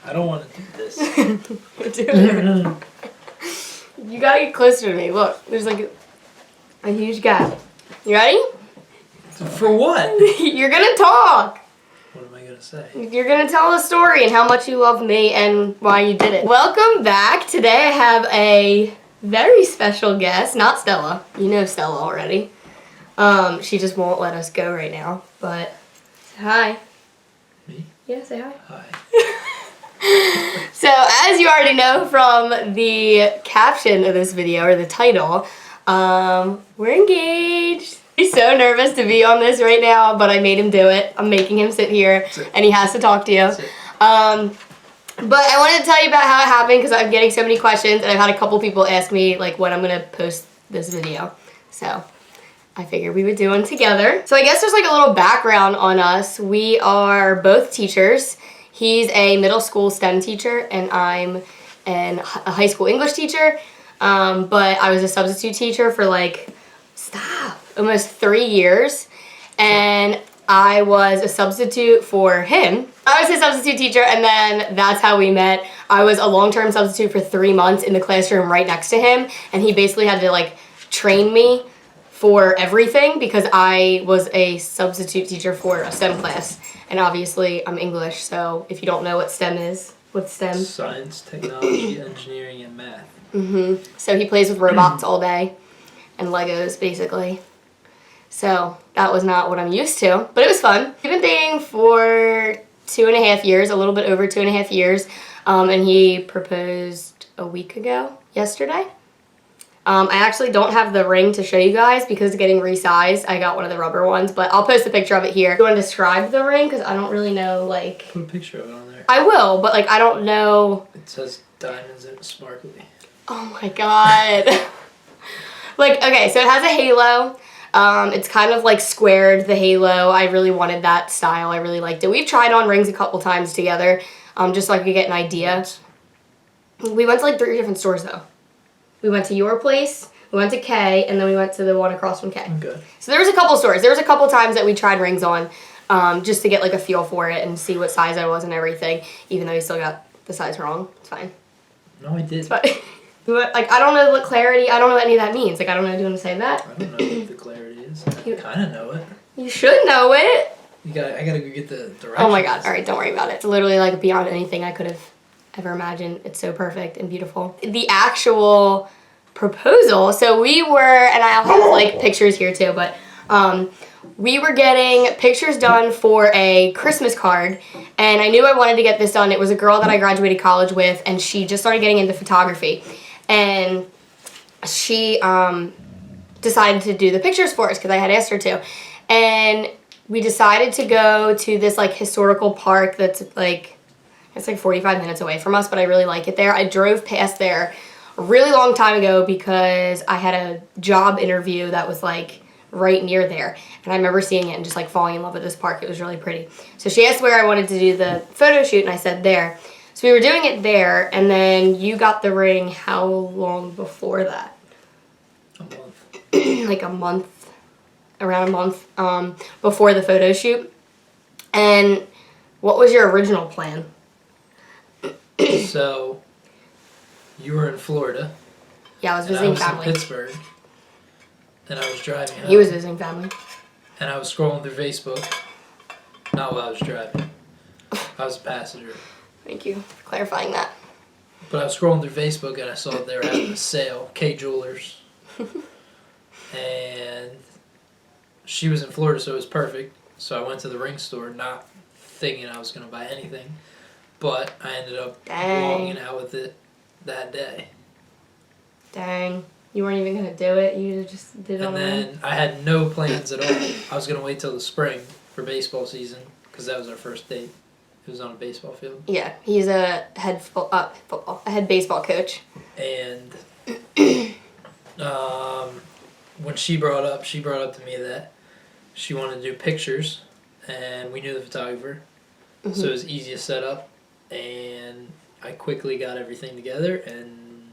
I don't want to do this. Do it. You gotta get closer to me. Look, there's like a huge gap. You ready? For what? You're gonna talk. What am I going to say? You're gonna tell a story and how much you love me and why you did it. Welcome back. Today I have a very special guest. Not Stella. You know Stella already. She just won't let us go right now. But say hi. Me? Yeah, say hi. Hi. So, as you already know from the caption of this video, or the title, we're engaged. He's so nervous to be on this right now, but I made him do it. I'm making him sit here, and he has to talk to you. But I wanted to tell you about how it happened, because I'm getting so many questions, and I've had a couple people ask me, like, when I'm going to post this video. So, I figured we would do one together. So, I guess there's, like, a little background on us. We are both teachers. He's a middle school STEM teacher, and I'm a high school English teacher. But I was a substitute teacher for almost 3 years. And I was a substitute for him. I was his substitute teacher, and then that's how we met. I was a long-term substitute for 3 months in the classroom right next to him, and he basically had to like train me for everything because I was a substitute teacher for a STEM class. And obviously, I'm English, so if you don't know what STEM is, what's STEM? Science, technology, engineering, and math. So he plays with robots all day and Legos, basically. So that was not what I'm used to, but it was fun. We've been dating for 2.5 years, a little bit over 2.5 years, and he proposed a week ago, yesterday. I actually don't have the ring to show you guys because it's getting resized. I got one of the rubber ones, but I'll post a picture of it here. Do you want to describe the ring? Because I don't really know, like... Put a picture of it on there. I will, but, like, I don't know... It says diamonds and sparkly. Oh, my God. Like, okay, so it has a halo. It's kind of, like, squared, the halo. I really wanted that style. I really liked it. We've tried on rings a couple times together, just so I could get an idea. We went to, like, 3 different stores, though. We went to your place, we went to K, and then we went to the one across from K. Good. So there was a couple stores. There was a couple times that we tried rings on just to get like a feel for it and see what size I was and everything, even though you still got the size wrong. It's fine. No, I didn't. It's fine. Like, I don't know what clarity, I don't know what any of that means. Like, I don't know, do you want to say that? I don't know what the clarity is. I kind of know it. You should know it. I gotta go get the directions. Oh my God, alright, don't worry about it. It's literally like beyond anything I could have ever imagined. It's so perfect and beautiful. The actual proposal, so we were, and I'll have like pictures here too, but we were getting pictures done for a Christmas card, and I knew I wanted to get this done. It was a girl that I graduated college with, and she just started getting into photography, and she decided to do the pictures for us because I had asked her to, and we decided to go to this like historical park that's like, it's like 45 minutes away from us, but I really like it there. I drove past there a really long time ago because I had a job interview that was like right near there, and I remember seeing it and just like falling in love with this park. It was really pretty. So she asked where I wanted to do the photo shoot, and I said there. So we were doing it there, and then you got the ring how long before that? A month. Like a month, around a month before the photo shoot. And what was your original plan? So, you were in Florida. Yeah, I was visiting family. I was in Pittsburgh. And I was driving home. He was visiting family. And I was scrolling through Facebook. Not while I was driving. I was a passenger. Thank you for clarifying that. But I was scrolling through Facebook and I saw they were having a sale, K Jewelers. And she was in Florida, so it was perfect. So I went to the ring store, not thinking I was going to buy anything. But I ended up walking out with it that day. Dang. You weren't even going to do it? You just did it on And then I had no plans at all. I was going to wait till the spring for baseball season because that was our first date. It was on a baseball field. Yeah, he's a head baseball coach. And when she brought up to me that she wanted to do pictures, and we knew the photographer, so it was easy to set up, and I quickly got everything together, and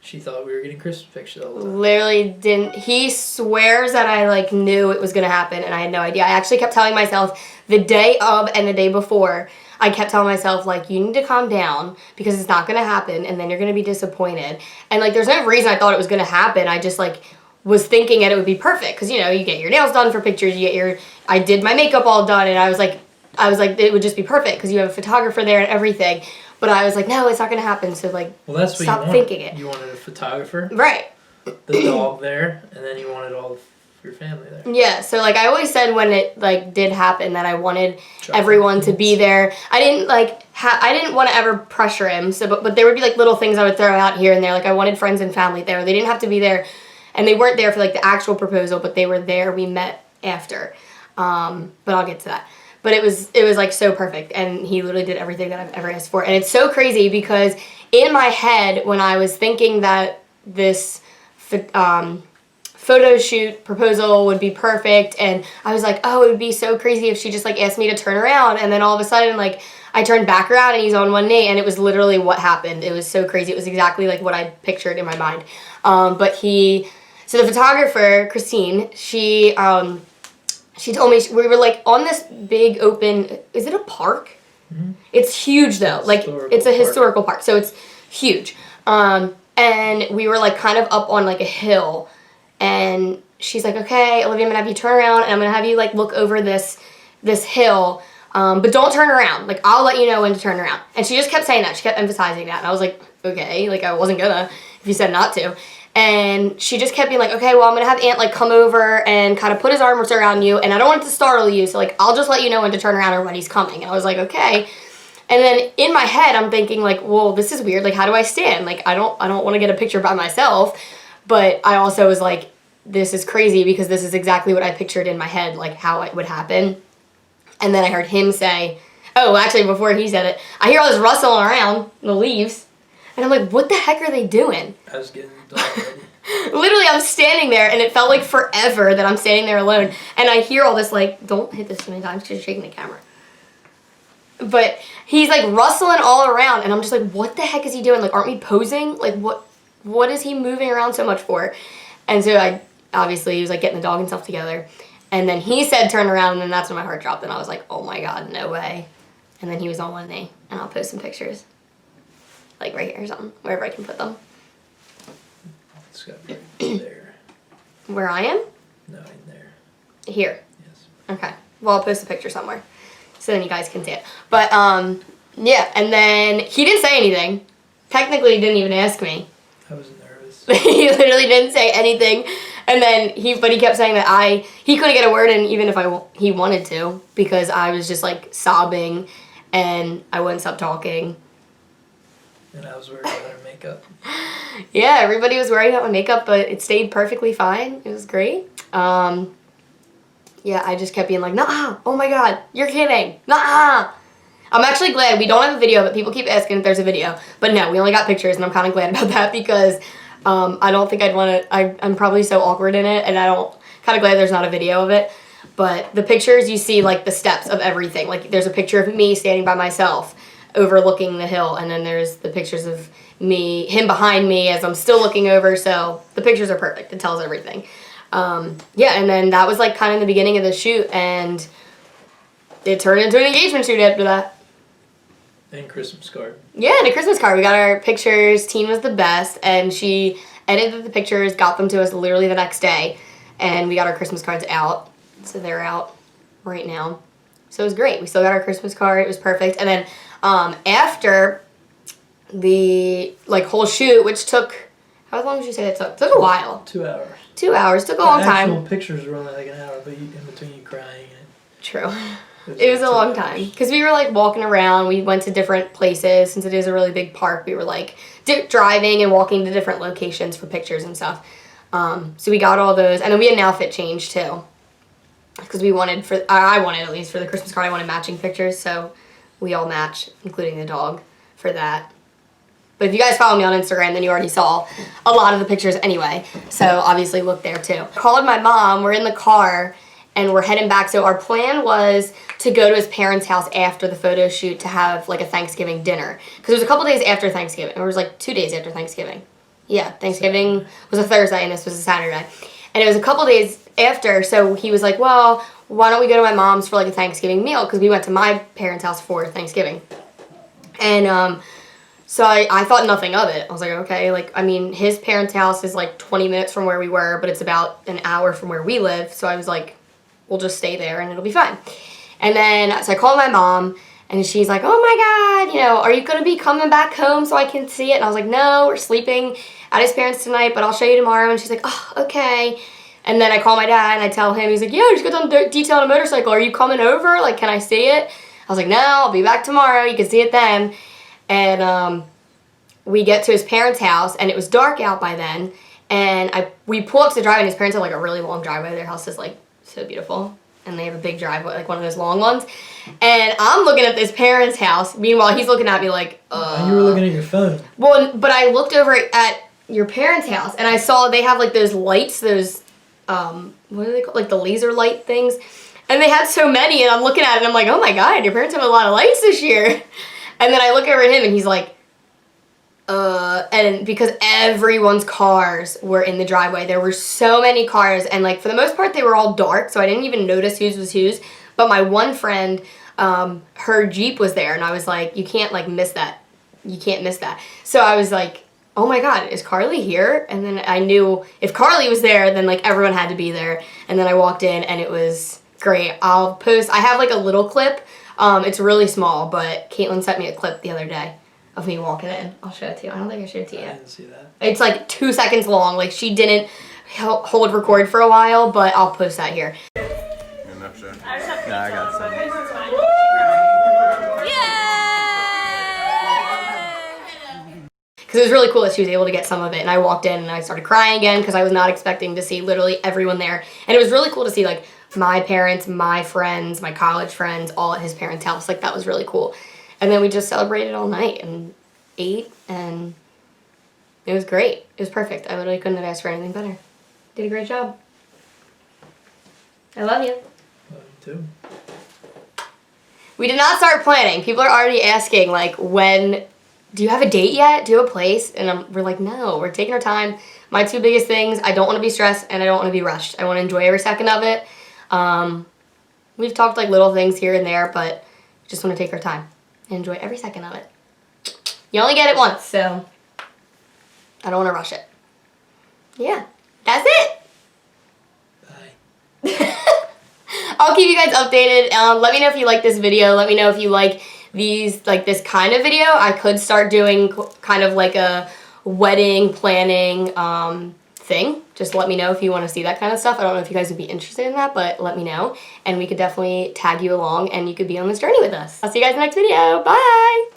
she thought we were getting Christmas pictures all the time. Literally didn't. He swears that I like knew it was going to happen, and I had no idea. I actually kept telling myself the day of and the day before, I kept telling myself, like, you need to calm down because it's not going to happen and then you're going to be disappointed. And, like, there's no reason I thought it was going to happen. I just, like, was thinking that it would be perfect because, you know, you get your nails done for pictures, you get your, I did my makeup all done, and I was like, it would just be perfect because you have a photographer there and everything. But I was like, no, it's not going to happen. So, like, well, that's what stop you thinking it. You wanted a photographer, right? the dog there, and then you wanted all of your family there. Yeah. So, like, I always said when it, like, did happen that I wanted everyone to be there. I didn't, like, I didn't want to ever pressure him. So, but there would be, like, little things I would throw out here and there. Like, I wanted friends and family there. They didn't have to be there, and they weren't there for, like, the actual proposal, but they were there. We met after. But I'll get to that. But it was like so perfect, and he literally did everything that I've ever asked for. And it's so crazy because in my head, when I was thinking that this photo shoot proposal would be perfect, and I was like, oh, it would be so crazy if she just, like, asked me to turn around, and then all of a sudden, like, I turned back around and he's on one knee, and it was literally what happened. It was so crazy. It was exactly like what I pictured in my mind. So the photographer, Christine, she told me, we were, like, on this big open, is it a park? Mm-hmm. It's huge, though. Like, it's a historical park, so it's huge. And we were, like, kind of up on, like, a hill, and she's like, okay, Olivia, I'm gonna have you turn around, and I'm gonna have you, like, look over this hill, but don't turn around. Like, I'll let you know when to turn around. And she just kept saying that. She kept emphasizing that, and I was like, okay, like, I wasn't gonna if you said not to. And she just kept being like, okay, well, I'm going to have Aunt, like, come over and kind of put his arms around you, and I don't want it to startle you, so, like, I'll just let you know when to turn around or when he's coming. And I was like, okay. And then in my head, I'm thinking, like, well, this is weird. Like, how do I stand? Like, I don't want to get a picture by myself. But I also was like, this is crazy because this is exactly what I pictured in my head, like, how it would happen. And then I heard him say, oh, actually, before he said it, I hear all this rustling around the leaves. And I'm like, what the heck are they doing? I was getting the dog ready. Literally, I'm standing there, and it felt like forever that I'm standing there alone. And I hear all this, like, don't hit this too many times because you're shaking the camera. But he's, like, rustling all around, and I'm just like, what the heck is he doing? Like, aren't we posing? Like, what is he moving around so much for? And so obviously, he was, like, getting the dog and stuff together. And then he said turn around, and then that's when my heart dropped, and I was like, oh my God, no way. And then he was on one knee, and I'll post some pictures. Like right here or something, wherever I can put them. It's got to be there. Where I am? No, in there. Here? Yes. Okay. Well, I'll post a picture somewhere so then you guys can see it. But, yeah, and then he didn't say anything. Technically, he didn't even ask me. I was nervous. He literally didn't say anything. And then he kept saying that he couldn't get a word in even if he wanted to because I was just, like, sobbing and I wouldn't stop talking. And I was worried about her makeup. Yeah, everybody was worried about my makeup, but it stayed perfectly fine. It was great. Yeah, I just kept being like, nah, oh my God, you're kidding, nah. I'm actually glad we don't have a video, but people keep asking if there's a video. But no, we only got pictures, and I'm kind of glad about that because I don't think I'd want to, I'm probably so awkward in it, and kind of glad there's not a video of it. But the pictures, you see, like, the steps of everything. Like, there's a picture of me standing by myself, overlooking the hill, and then there's the pictures of him behind me as I'm still looking over, so the pictures are perfect. It tells everything. Yeah, and then that was, like, kind of the beginning of the shoot, and it turned into an engagement shoot after that. And Christmas card. Yeah, and a Christmas card. We got our pictures. Teen was the best, and she edited the pictures, got them to us literally the next day, and we got our Christmas cards out, so they're out right now. So it was great. We still got our Christmas card. It was perfect. And then after the, like, whole shoot, which took, how long did you say it took? It took a while. 2 hours. 2 hours. Took a long time. Actual pictures were only like an hour, but in between you crying. True. It was a long time. Because we were, like, walking around. We went to different places. Since it is a really big park, we were, like, driving and walking to different locations for pictures and stuff. So we got all those. And then we had an outfit change, too. Because I wanted, at least, for the Christmas card, I wanted matching pictures. So we all match, including the dog, for that. But if you guys follow me on Instagram, then you already saw a lot of the pictures anyway. So obviously look there too. I called my mom. We're in the car and we're heading back. So our plan was to go to his parents' house after the photo shoot to have, like, a Thanksgiving dinner. Because it was a couple days after Thanksgiving. It was like 2 days after Thanksgiving. Yeah, Thanksgiving was a Thursday and this was a Saturday. And it was a couple days after, so he was like, well, why don't we go to my mom's for like a Thanksgiving meal? Because we went to my parents' house for Thanksgiving. And so I thought nothing of it. I was like, okay, like, I mean, his parents' house is like 20 minutes from where we were, but it's about an hour from where we live. So I was like, we'll just stay there and it'll be fine. And then, so I called my mom and she's like, oh my God, you know, are you going to be coming back home so I can see it? And I was like, no, we're sleeping at his parents tonight, but I'll show you tomorrow. And she's like, oh, okay. And then I call my dad and I tell him, he's like, yeah, I just got done detailing a motorcycle. Are you coming over? Like, can I see it? I was like, no, I'll be back tomorrow. You can see it then. And we get to his parents' house and it was dark out by then. And we pull up to the driveway and his parents have like a really long driveway. Their house is like so beautiful. And they have a big driveway, like one of those long ones. And I'm looking at this parents' house. Meanwhile, he's looking at me like, You were looking at your phone. Well, but I looked over at your parents' house and I saw they have like those lights, those, what are they called? Like the laser light things. And they had so many and I'm looking at it and I'm like, oh my God, your parents have a lot of lights this year. And then I look over at him and he's like, and because everyone's cars were in the driveway. There were so many cars and like for the most part they were all dark, so I didn't even notice whose was whose. But my one friend, her Jeep was there and I was like, you can't like miss that. You can't miss that. So I was like, oh my God, is Carly here? And then I knew if Carly was there, then like everyone had to be there. And then I walked in and it was great. I'll post, I have like a little clip. It's really small, but Caitlin sent me a clip the other day of me walking in. I'll show it to you. I don't think I showed it to you I yet. didn't see that. It's like 2 seconds long. Like she didn't hold record for a while, but I'll post that here. Enough, sure. Nah, I got some. Because it was really cool that she was able to get some of it. And I walked in and I started crying again because I was not expecting to see literally everyone there. And it was really cool to see like my parents, my friends, my college friends, all at his parents' house. Like that was really cool. And then we just celebrated all night and ate and it was great. It was perfect. I literally couldn't have asked for anything better. Did a great job. I love you. Love you too. We did not start planning. People are already asking like, when, do you have a date yet? Do you have a place? And we're like, no, we're taking our time. My two biggest things, I don't want to be stressed and I don't want to be rushed. I want to enjoy every second of it. We've talked like little things here and there, but just want to take our time and enjoy every second of it. You only get it once, so I don't want to rush it. Yeah, that's it. Bye. I'll keep you guys updated. Let me know if you like this video. Let me know if you like these, like this kind of video. I could start doing kind of like a wedding planning thing. Just let me know if you want to see that kind of stuff. I don't know if you guys would be interested in that, but let me know. And we could definitely tag you along and you could be on this journey with us. I'll see you guys in the next video. Bye!